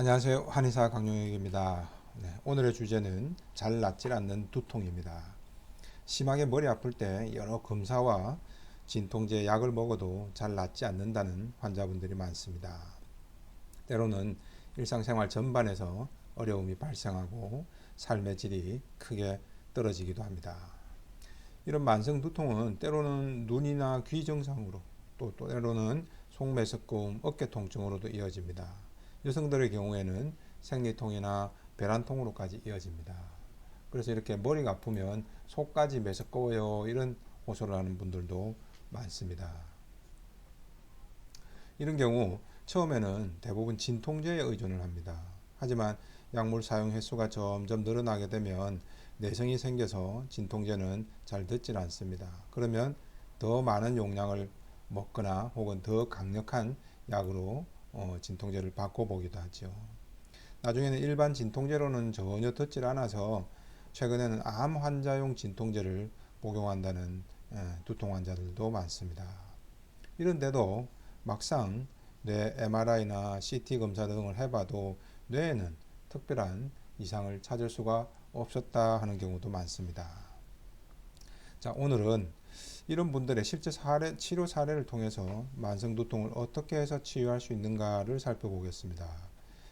안녕하세요. 한의사 강용혁입니다. 오늘의 주제는 잘 낫질 않는 두통입니다. 심하게 머리 아플 때 여러 검사와 진통제 약을 먹어도 잘 낫지 않는다는 환자분들이 많습니다. 때로는 일상생활 전반에서 어려움이 발생하고 삶의 질이 크게 떨어지기도 합니다. 이런 만성 두통은 때로는 눈이나 귀 증상으로 또 때로는 속매석금, 어깨 통증으로도 이어집니다. 여성들의 경우에는 생리통이나 배란통으로까지 이어집니다. 그래서 이렇게 머리가 아프면 속까지 메석꺼워요 이런 호소를 하는 분들도 많습니다. 이런 경우 처음에는 대부분 진통제에 의존을 합니다. 하지만 약물 사용 횟수가 점점 늘어나게 되면 내성이 생겨서 진통제는 잘 듣질 않습니다. 그러면 더 많은 용량을 먹거나 혹은 더 강력한 약으로 진통제를 바꿔보기도 하죠. 나중에는 일반 진통제로는 전혀 듣질 않아서 최근에는 암 환자용 진통제를 복용한다는 두통 환자들도 많습니다. 이런데도 막상 뇌 MRI나 CT 검사 등을 해봐도 뇌에는 특별한 이상을 찾을 수가 없었다 하는 경우도 많습니다. 자, 오늘은 이런 분들의 실제 치료 사례를 통해서 만성 두통을 어떻게 해서 치유할 수 있는가를 살펴보겠습니다.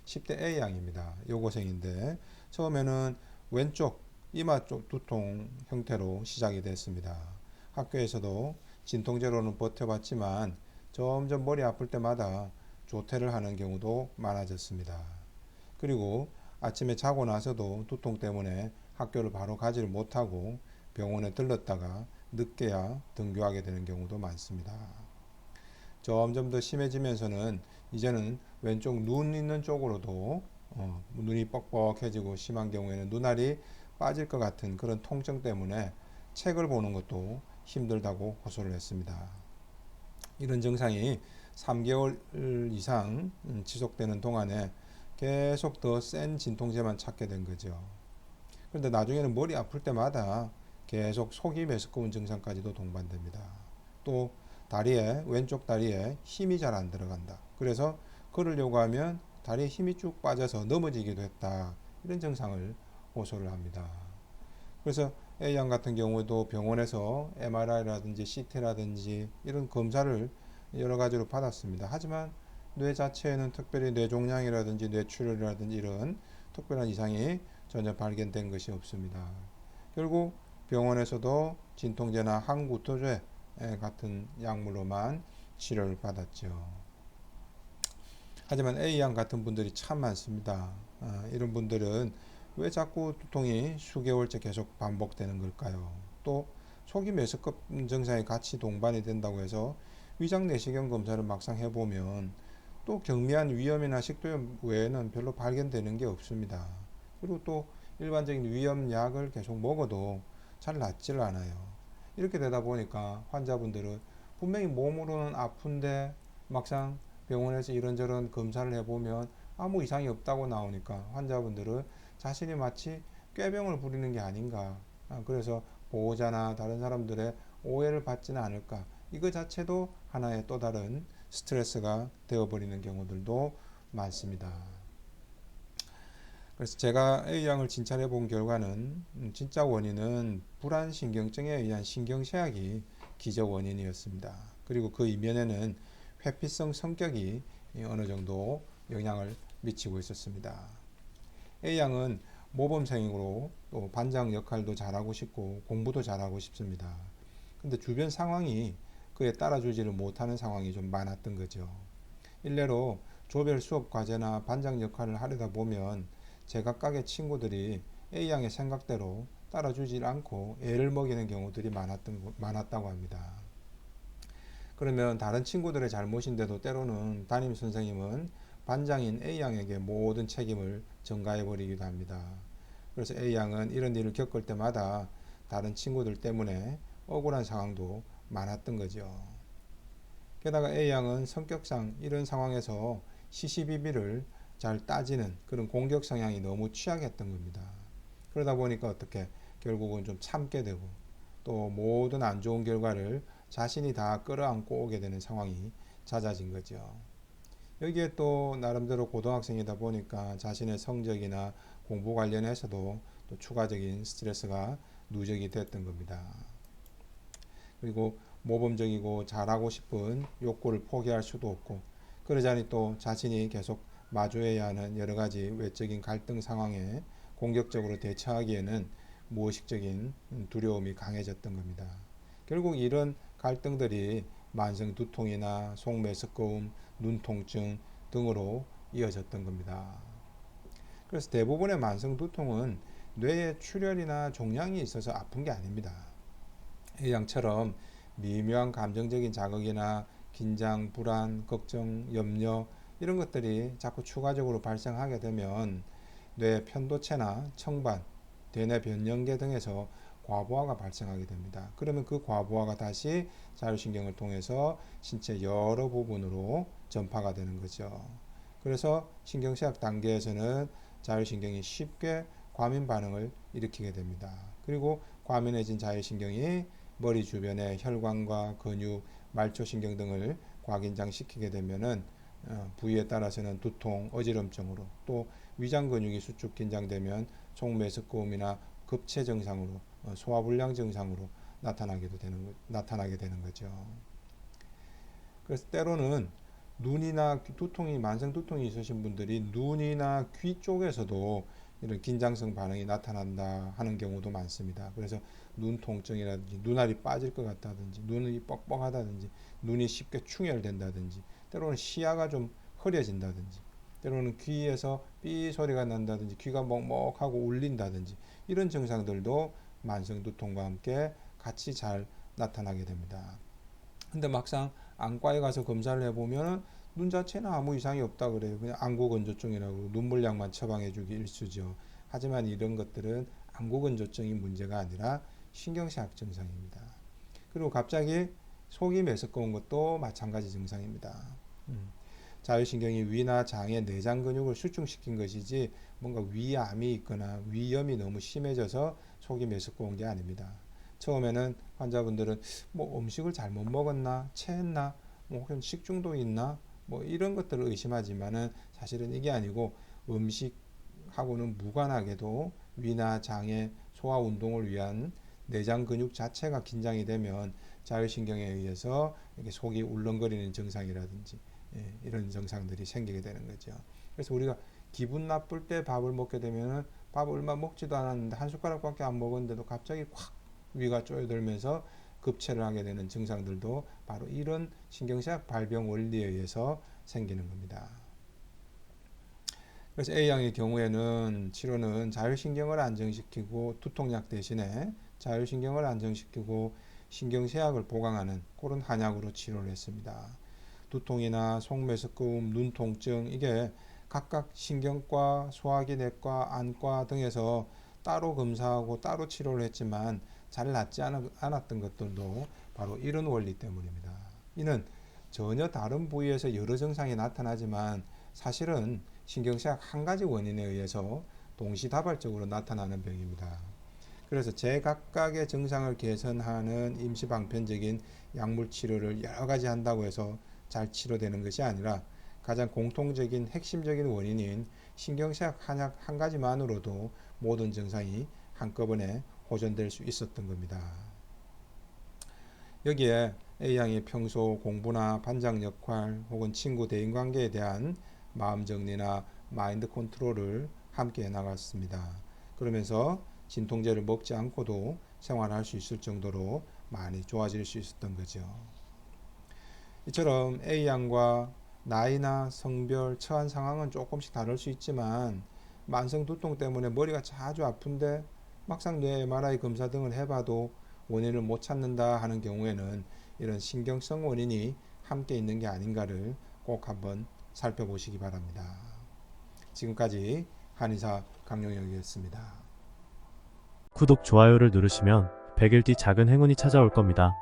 10대 A양입니다. 여고생인데 처음에는 왼쪽 이마 쪽 두통 형태로 시작이 됐습니다. 학교에서도 진통제로는 버텨봤지만 점점 머리 아플 때마다 조퇴를 하는 경우도 많아졌습니다. 그리고 아침에 자고 나서도 두통 때문에 학교를 바로 가지를 못하고 병원에 들렀다가 늦게야 등교하게 되는 경우도 많습니다. 점점 더 심해지면서는 이제는 왼쪽 눈 있는 쪽으로도 눈이 뻑뻑해지고 심한 경우에는 눈알이 빠질 것 같은 그런 통증 때문에 책을 보는 것도 힘들다고 호소를 했습니다. 이런 증상이 3개월 이상 지속되는 동안에 계속 더 센 진통제만 찾게 된 거죠. 그런데 나중에는 머리 아플 때마다 계속 속이 메스꺼운 증상까지도 동반됩니다. 또 왼쪽 다리에 힘이 잘 안 들어간다. 그래서 걸으려고 하면 다리에 힘이 쭉 빠져서 넘어지기도 했다. 이런 증상을 호소를 합니다. 그래서 A양 같은 경우도 병원에서 MRI라든지 CT라든지 이런 검사를 여러 가지로 받았습니다. 하지만 뇌 자체에는 특별히 뇌종양이라든지 뇌출혈이라든지 이런 특별한 이상이 전혀 발견된 것이 없습니다. 결국 병원에서도 진통제나 항구토제 같은 약물로만 치료를 받았죠. 하지만 A양 같은 분들이 참 많습니다. 이런 분들은 왜 자꾸 두통이 수개월째 계속 반복되는 걸까요? 또 초기 메스껍 증상이 같이 동반이 된다고 해서 위장 내시경 검사를 막상 해보면 또 경미한 위염이나 식도염 외에는 별로 발견되는 게 없습니다. 그리고 또 일반적인 위염약을 계속 먹어도 잘 낫질 않아요. 이렇게 되다 보니까 환자분들은 분명히 몸으로는 아픈데 막상 병원에서 이런저런 검사를 해보면 아무 이상이 없다고 나오니까 환자분들은 자신이 마치 꾀병을 부리는 게 아닌가. 그래서 보호자나 다른 사람들의 오해를 받지는 않을까. 이거 자체도 하나의 또 다른 스트레스가 되어버리는 경우들도 많습니다. 그래서 제가 A양을 진찰해 본 결과는 진짜 원인은 불안신경증에 의한 신경쇠약이 기저 원인이었습니다. 그리고 그 이면에는 회피성 성격이 어느 정도 영향을 미치고 있었습니다. A양은 모범생이고 또 반장 역할도 잘하고 싶고 공부도 잘하고 싶습니다. 근데 주변 상황이 그에 따라주지를 못하는 상황이 좀 많았던 거죠. 일례로 조별 수업 과제나 반장 역할을 하려다 보면 제각각의 친구들이 A양의 생각대로 따라주지 않고 애를 먹이는 경우들이 많았다고 합니다. 그러면 다른 친구들의 잘못인데도 때로는 담임 선생님은 반장인 A양에게 모든 책임을 전가해버리기도 합니다. 그래서 A양은 이런 일을 겪을 때마다 다른 친구들 때문에 억울한 상황도 많았던 거죠. 게다가 A양은 성격상 이런 상황에서 시시비비를 잘 따지는 그런 공격 성향이 너무 취약했던 겁니다. 그러다 보니까 어떻게 결국은 좀 참게 되고 또 모든 안 좋은 결과를 자신이 다 끌어안고 오게 되는 상황이 잦아진 거죠. 여기에 또 나름대로 고등학생이다 보니까 자신의 성적이나 공부 관련해서도 또 추가적인 스트레스가 누적이 됐던 겁니다. 그리고 모범적이고 잘하고 싶은 욕구를 포기할 수도 없고, 그러자니 또 자신이 계속 마주해야 하는 여러 가지 외적인 갈등 상황에 공격적으로 대처하기에는 무의식적인 두려움이 강해졌던 겁니다. 결국 이런 갈등들이 만성 두통이나 속 메스꺼움, 눈 통증 등으로 이어졌던 겁니다. 그래서 대부분의 만성 두통은 뇌에 출혈이나 종양이 있어서 아픈 게 아닙니다. A양처럼 미묘한 감정적인 자극이나 긴장, 불안, 걱정, 염려 이런 것들이 자꾸 추가적으로 발생하게 되면 뇌 편도체나 청반, 대뇌 변연계 등에서 과부하가 발생하게 됩니다. 그러면 그 과부하가 다시 자율신경을 통해서 신체 여러 부분으로 전파가 되는 거죠. 그래서 신경쇠약 단계에서는 자율신경이 쉽게 과민 반응을 일으키게 됩니다. 그리고 과민해진 자율신경이 머리 주변의 혈관과 근육, 말초신경 등을 과긴장시키게 되면은 부위에 따라서는 두통, 어지럼증으로, 또 위장 근육이 수축 긴장되면 촉매석고음이나 급체 증상으로, 소화불량 증상으로 나타나게 되는 거죠. 그래서 때로는 눈이나 두통이, 만성 두통이 있으신 분들이 눈이나 귀 쪽에서도 이런 긴장성 반응이 나타난다 하는 경우도 많습니다. 그래서 눈 통증이라든지 눈알이 빠질 것 같다든지 눈이 뻑뻑하다든지 눈이 쉽게 충혈된다든지, 때로는 시야가 좀 흐려진다든지, 때로는 귀에서 삐 소리가 난다든지 귀가 먹먹하고 울린다든지, 이런 증상들도 만성 두통과 함께 같이 잘 나타나게 됩니다. 근데 막상 안과에 가서 검사를 해보면 눈 자체는 아무 이상이 없다 그래요. 그냥 안구건조증이라고 눈물약만 처방해주기 일쑤죠. 하지만 이런 것들은 안구건조증이 문제가 아니라 신경쇠약 증상입니다. 그리고 갑자기 속이 메스꺼운 것도 마찬가지 증상입니다. 자율신경이 위나 장의 내장 근육을 수축시킨 것이지 뭔가 위암이 있거나 위염이 너무 심해져서 속이 메스꺼운 게 아닙니다. 처음에는 환자분들은 뭐 음식을 잘못 먹었나, 체했나, 뭐 혹은 식중독이 있나, 뭐 이런 것들을 의심하지만은 사실은 이게 아니고 음식하고는 무관하게도 위나 장의 소화 운동을 위한 내장 근육 자체가 긴장이 되면 자율신경에 의해서 이렇게 속이 울렁거리는 증상이라든지 이런 증상들이 생기게 되는 거죠. 그래서 우리가 기분 나쁠 때 밥을 먹게 되면은 밥 얼마 먹지도 않았는데 한 숟가락밖에 안 먹었는데도 갑자기 확 위가 쪼여들면서 급체를 하게 되는 증상들도 바로 이런 신경쇠약 발병 원리에 의해서 생기는 겁니다. 그래서 A양의 경우에는 치료는 자율신경을 안정시키고 두통약 대신에 자율신경을 안정시키고 신경쇠약을 보강하는 그런 한약으로 치료를 했습니다. 두통이나 속메스꺼움, 눈통증, 이게 각각 신경과, 소화기 내과, 안과 등에서 따로 검사하고 따로 치료를 했지만 잘 낫지 않았던 것들도 바로 이런 원리 때문입니다. 이는 전혀 다른 부위에서 여러 증상이 나타나지만 사실은 신경쇠약 한 가지 원인에 의해서 동시다발적으로 나타나는 병입니다. 그래서 제각각의 증상을 개선하는 임시방편적인 약물 치료를 여러 가지 한다고 해서 잘 치료되는 것이 아니라 가장 공통적인 핵심적인 원인인 신경쇠약 한약 한 가지만으로도 모든 증상이 한꺼번에 호전될 수 있었던 겁니다. 여기에 A양이 평소 공부나 반장 역할 혹은 친구 대인관계에 대한 마음 정리나 마인드 컨트롤을 함께 해나갔습니다. 그러면서 진통제를 먹지 않고도 생활할 수 있을 정도로 많이 좋아질 수 있었던 거죠. 이처럼 A양과 나이나 성별, 처한 상황은 조금씩 다를 수 있지만 만성 두통 때문에 머리가 자주 아픈데 막상 뇌 MRI 검사 등을 해봐도 원인을 못 찾는다 하는 경우에는 이런 신경성 원인이 함께 있는 게 아닌가를 꼭 한번 살펴보시기 바랍니다. 지금까지 한의사 강용혁이었습니다. 구독, 좋아요를 누르시면 100일 뒤 작은 행운이 찾아올 겁니다.